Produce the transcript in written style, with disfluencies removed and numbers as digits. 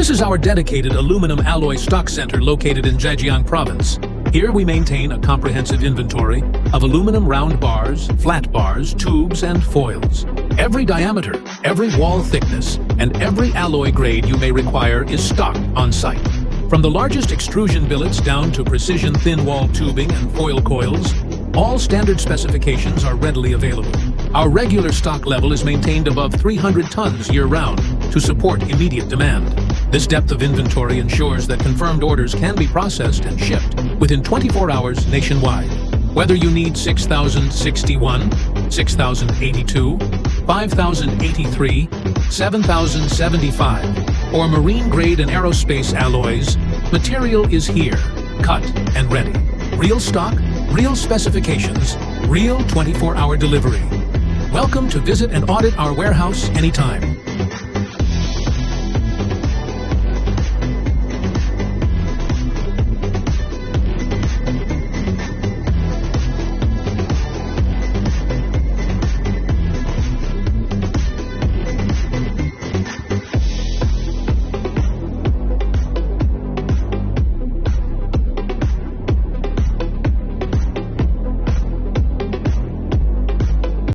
This is our dedicated aluminum alloy stock center located in Zhejiang Province. Here we maintain a comprehensive inventory of aluminum round bars, flat bars, tubes, and foils. Every diameter, every wall thickness, and every alloy grade you may require is stocked on site. From the largest extrusion billets down to precision thin wall tubing and foil coils, all standard specifications are readily available. Our regular stock level is maintained above 300 tons year-round to support immediate demand. This depth of inventory ensures that confirmed orders can be processed and shipped within 24 hours nationwide. Whether you need 6,061, 6,082, 5,083, 7,075, or marine-grade and aerospace alloys, material is here, cut and ready. Real stock, real specifications, real 24-hour delivery. Welcome to visit and audit our warehouse anytime.